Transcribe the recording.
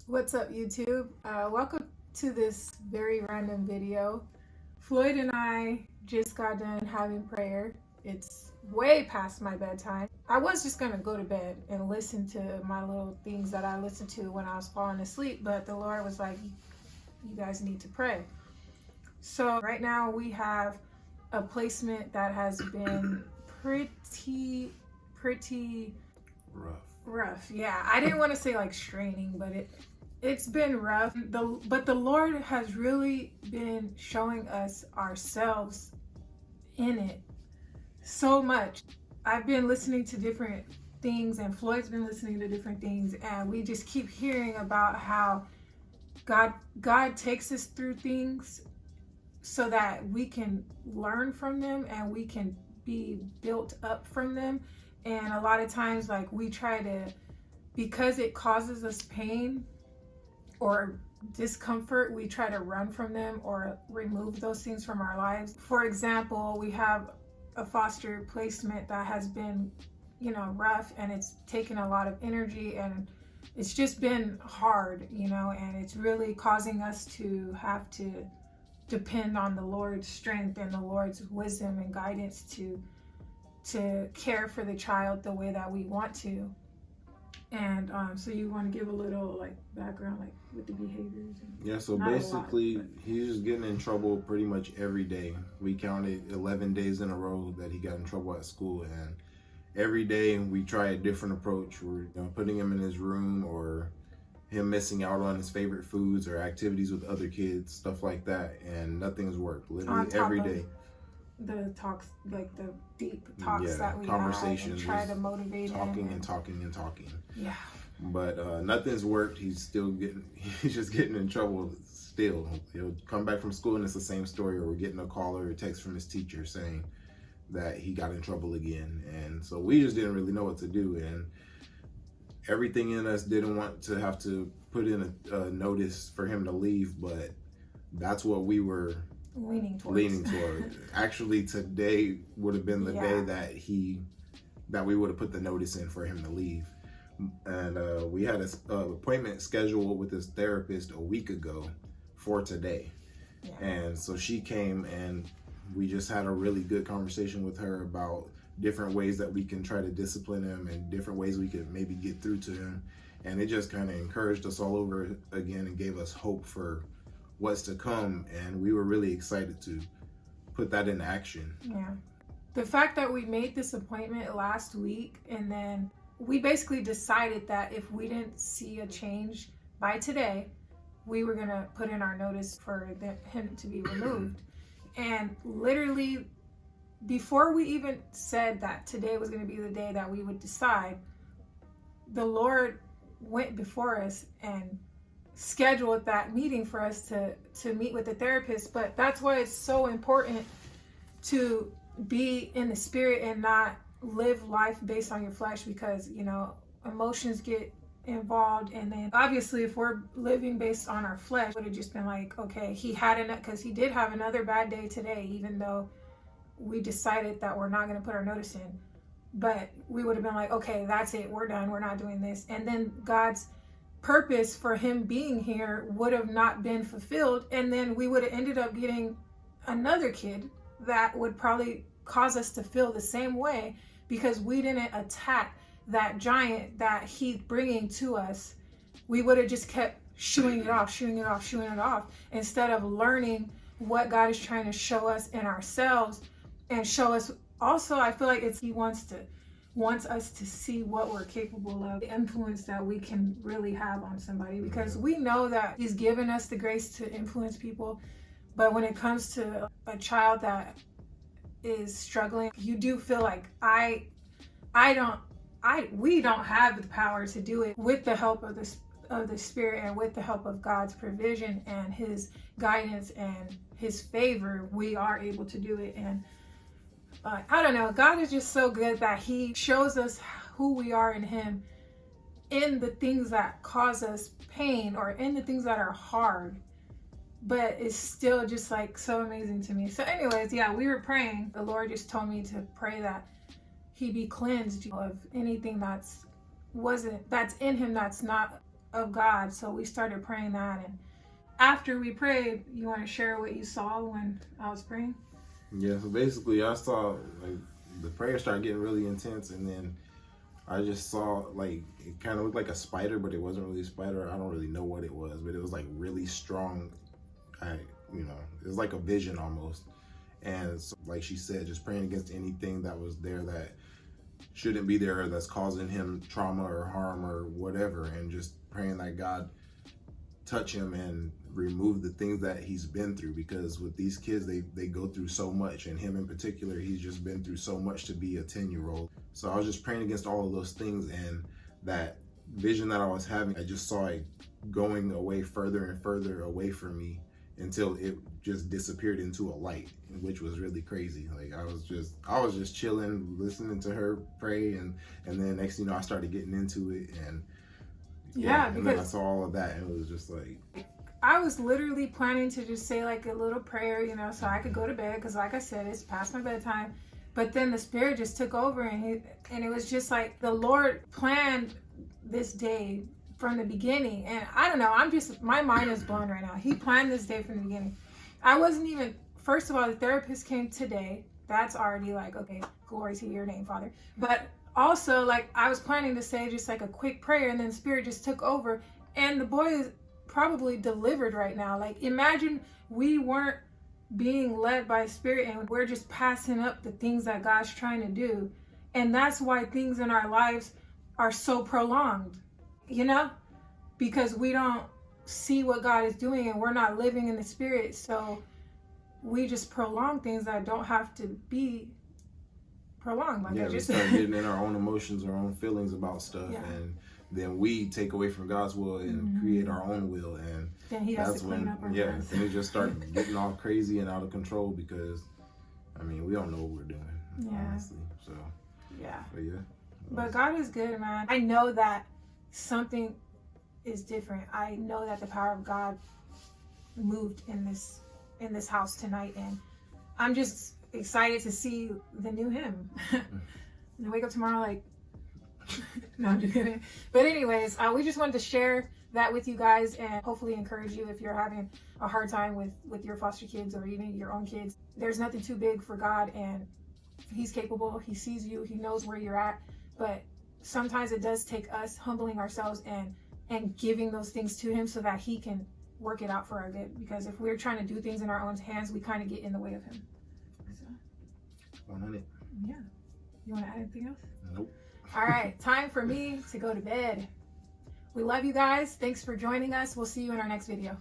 What's up, YouTube? Welcome to this very random video. Floyd and I just got done having prayer. It's way past my bedtime. I was just gonna go to bed and listen to my little things that I listened to when I was falling asleep, but the Lord was like, you guys need to pray. So right now we have a placement that has been pretty rough. Yeah, I didn't want to say like straining, but it's been rough. But the Lord has really been showing us ourselves in it so much. I've been listening to different things, and Floyd's been listening to different things, and we just keep hearing about how God takes us through things so that we can learn from them and we can be built up from them. And a lot of times, like, we try to, because it causes us pain or discomfort, we try to run from them or remove those things from our lives. For example, we have a foster placement that has been, rough, and it's taken a lot of energy, and it's just been hard, and it's really causing us to have to depend on the Lord's strength and the Lord's wisdom and guidance to care for the child the way that we want to. And so you want to give a little like background, like with the behaviors? Yeah, so basically he's just getting in trouble pretty much every day. We counted 11 days in a row that he got in trouble at school, and every day we try a different approach. We're putting him in his room, or him missing out on his favorite foods or activities with other kids, stuff like that, and nothing's worked. Literally every day. The talks, like the deep talks that we conversations, have, and try to motivate talking him. and talking and talking. Yeah. But nothing's worked. He's just getting in trouble still. He'll come back from school and it's the same story, or we're getting a call or a text from his teacher saying that he got in trouble again. And so we just didn't really know what to do. And everything in us didn't want to have to put in a notice for him to leave, but that's what we were leaning toward. Actually, today would have been the day that we would have put the notice in for him to leave. And we had an appointment scheduled with his therapist a week ago for today. Yeah. And so she came, and we just had a really good conversation with her about different ways that we can try to discipline him and different ways we could maybe get through to him. And it just kind of encouraged us all over again and gave us hope for what's to come. And we were really excited to put that into action. Yeah. The fact that we made this appointment last week, and then we basically decided that if we didn't see a change by today, we were going to put in our notice for him to be removed. And literally, before we even said that today was going to be the day that we would decide, the Lord went before us and scheduled that meeting for us to meet with the therapist. But that's why it's so important to be in the spirit and not live life based on your flesh, because emotions get involved. And then obviously if we're living based on our flesh, would have just been like, okay, he had enough, because he did have another bad day today, even though we decided that we're not going to put our notice in. But we would have been like, okay, that's it, we're done, we're not doing this. And then God's purpose for him being here would have not been fulfilled, and then we would have ended up getting another kid that would probably cause us to feel the same way, because we didn't attack that giant that he's bringing to us. We would have just kept shooing it off, instead of learning what God is trying to show us in ourselves, and show us also, I feel like he wants us to see what we're capable of, the influence that we can really have on somebody, because we know that he's given us the grace to influence people. But when it comes to a child that is struggling, you do feel like we don't have the power to do it. With the help of the Spirit, and with the help of God's provision and his guidance and his favor, we are able to do it. And I don't know, God is just so good that he shows us who we are in him, in the things that cause us pain or in the things that are hard, but it's still just like so amazing to me. So anyways, yeah, we were praying. The Lord just told me to pray that he be cleansed of anything that's in him that's not of God. So we started praying that. And after we prayed, you want to share what you saw when I was praying? Yeah, so basically I saw like the prayer started getting really intense, and then I just saw like it kind of looked like a spider, but it wasn't really a spider. I don't really know what it was, but it was like really strong. It was like a vision almost. And so, like she said, just praying against anything that was there that shouldn't be there, or that's causing him trauma or harm or whatever, and just praying that God touch him and remove the things that he's been through, because with these kids they go through so much, and him in particular, he's just been through so much to be a 10-year-old. So I was just praying against all of those things, and that vision that I was having, I just saw it going away further and further away from me until it just disappeared into a light, which was really crazy. Like I was just chilling, listening to her pray, and then next thing you know, I started getting into it, and and then I saw all of that, and it was just like, I was literally planning to just say like a little prayer, so I could go to bed, because like I said, it's past my bedtime. But then the Spirit just took over, and it was just like the Lord planned this day from the beginning. And I don't know, my mind is blown right now. He planned this day from the beginning. I wasn't even, first of all, the therapist came today. That's already like, okay, glory to your name, Father. But also, like, I was planning to say just like a quick prayer, and then the Spirit just took over, and the boy is probably delivered right now. Like, imagine we weren't being led by Spirit, and we're just passing up the things that God's trying to do. And that's why things in our lives are so prolonged, because we don't see what God is doing, and we're not living in the Spirit. So we just prolong things that don't have to be prolonged. Like we start getting in our own emotions, our own feelings about stuff, and then we take away from God's will and create our own will, and then he has to clean up our mess. Then we just start getting all crazy and out of control, because we don't know what we're doing, honestly. So but God is good, man. I know that something is different. I know that the power of God moved in this house tonight, and I'm just excited to see the new him. And wake up tomorrow like no, I'm just kidding. But anyways, we just wanted to share that with you guys, and hopefully encourage you if you're having a hard time with your foster kids or even your own kids. There's nothing too big for God, and he's capable. He sees you. He knows where you're at. But sometimes it does take us humbling ourselves and giving those things to him so that he can work it out for our good. Because if we're trying to do things in our own hands, we kind of get in the way of him. So, 100. Yeah. You want to add anything else? Nope. All right. Time for me to go to bed. We love you guys. Thanks for joining us. We'll see you in our next video.